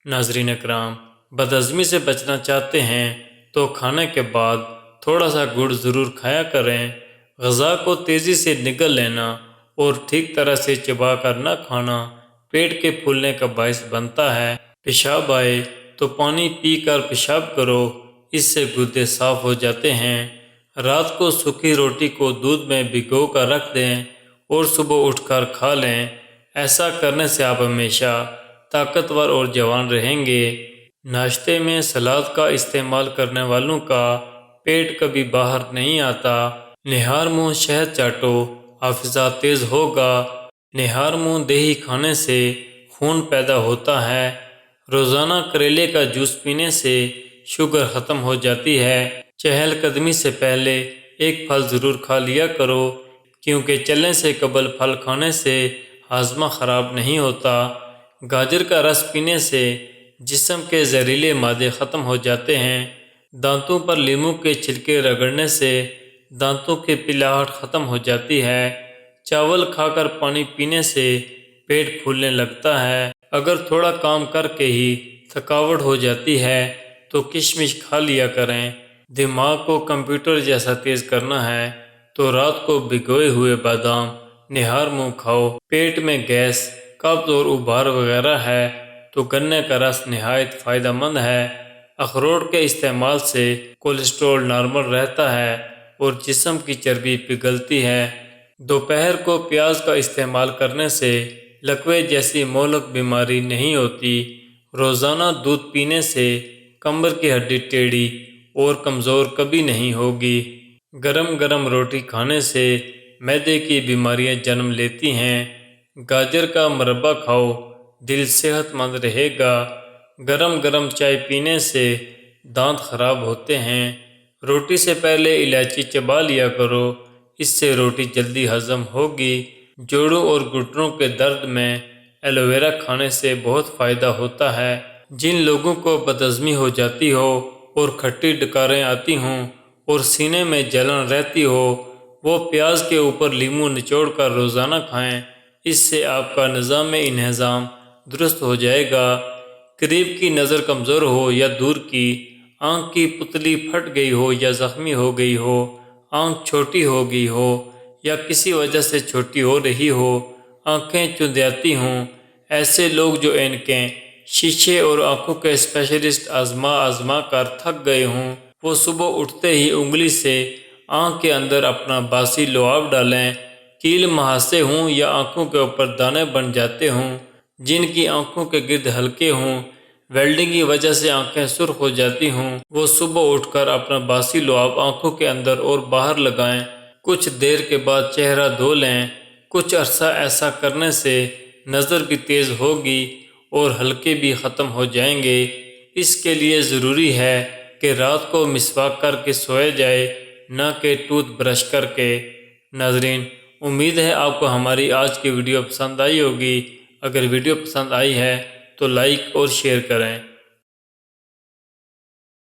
ناظرین اکرام، بدہضمی سے بچنا چاہتے ہیں تو کھانے کے بعد تھوڑا سا گڑ ضرور کھایا کریں۔ غذا کو تیزی سے نگل لینا اور ٹھیک طرح سے چبا کر نہ کھانا پیٹ کے پھولنے کا باعث بنتا ہے۔ پیشاب آئے تو پانی پی کر پیشاب کرو، اس سے گردے صاف ہو جاتے ہیں۔ رات کو سوکھی روٹی کو دودھ میں بھگو کر رکھ دیں اور صبح اٹھ کر کھا لیں۔ ایسا کرنے سے آپ ہمیشہ طاقتور اور جوان رہیں گے۔ ناشتے میں سلاد کا استعمال کرنے والوں کا پیٹ کبھی باہر نہیں آتا۔ نہار منہ شہد چاٹو، حافظہ تیز ہوگا۔ نہار منہ دہی کھانے سے خون پیدا ہوتا ہے۔ روزانہ کریلے کا جوس پینے سے شوگر ختم ہو جاتی ہے۔ چہل قدمی سے پہلے ایک پھل ضرور کھا لیا کرو، کیونکہ چلنے سے قبل پھل کھانے سے ہاضمہ خراب نہیں ہوتا۔ گاجر کا رس پینے سے جسم کے زہریلے مادے ختم ہو جاتے ہیں۔ دانتوں پر لیموں کے چھلکے رگڑنے سے دانتوں کی پلاہٹ ختم ہو جاتی ہے۔ چاول کھا کر پانی پینے سے پیٹ پھولنے لگتا ہے۔ اگر تھوڑا کام کر کے ہی تھکاوٹ ہو جاتی ہے تو کشمش کھا لیا کریں۔ دماغ کو کمپیوٹر جیسا تیز کرنا ہے تو رات کو بھگوئے ہوئے بادام نہار منہ کھاؤ۔ پیٹ میں گیس، قبض اور ابھار وغیرہ ہے تو گنے کا رس نہایت فائدہ مند ہے۔ اخروٹ کے استعمال سے کولیسٹرول نارمل رہتا ہے اور جسم کی چربی پگھلتی ہے۔ دوپہر کو پیاز کا استعمال کرنے سے لکوے جیسی مہلک بیماری نہیں ہوتی۔ روزانہ دودھ پینے سے کمر کی ہڈی ٹیڑھی اور کمزور کبھی نہیں ہوگی۔ گرم گرم روٹی کھانے سے معدے کی بیماریاں جنم لیتی ہیں۔ گاجر کا مربع کھاؤ، دل صحت مند رہے گا۔ گرم گرم چائے پینے سے دانت خراب ہوتے ہیں۔ روٹی سے پہلے الائچی چبا لیا کرو، اس سے روٹی جلدی ہضم ہوگی۔ جوڑوں اور گھٹنوں کے درد میں ایلو ویرا کھانے سے بہت فائدہ ہوتا ہے۔ جن لوگوں کو بدہضمی ہو جاتی ہو اور کھٹی ڈکاریں آتی ہوں اور سینے میں جلن رہتی ہو، وہ پیاز کے اوپر لیموں نچوڑ کر روزانہ کھائیں۔ اس سے آپ کا نظام انہضام درست ہو جائے گا۔ قریب کی نظر کمزور ہو یا دور کی، آنکھ کی پتلی پھٹ گئی ہو یا زخمی ہو گئی ہو، آنکھ چھوٹی ہو گئی ہو یا کسی وجہ سے چھوٹی ہو رہی ہو، آنکھیں چندیاتی ہوں، ایسے لوگ جو اینکیں، شیشے اور آنکھوں کے اسپیشلسٹ آزما کر تھک گئے ہوں، وہ صبح اٹھتے ہی انگلی سے آنکھ کے اندر اپنا باسی لعاب ڈالیں۔ کیل مہاسے ہوں یا آنکھوں کے اوپر دانے بن جاتے ہوں، جن کی آنکھوں کے گرد حلقے ہوں، ویلڈنگ کی وجہ سے آنکھیں سرخ ہو جاتی ہوں، وہ صبح اٹھ کر اپنا باسی لعاب آنکھوں کے اندر اور باہر لگائیں۔ کچھ دیر کے بعد چہرہ دھو لیں۔ کچھ عرصہ ایسا کرنے سے نظر بھی تیز ہوگی اور حلقے بھی ختم ہو جائیں گے۔ اس کے لیے ضروری ہے کہ رات کو مسواک کر کے سویا جائے، نہ کہ ٹوتھ برش کر کے۔ ناظرین، امید ہے آپ کو ہماری آج کی ویڈیو پسند آئی ہوگی۔ اگر ویڈیو پسند آئی ہے تو لائک اور شیئر کریں۔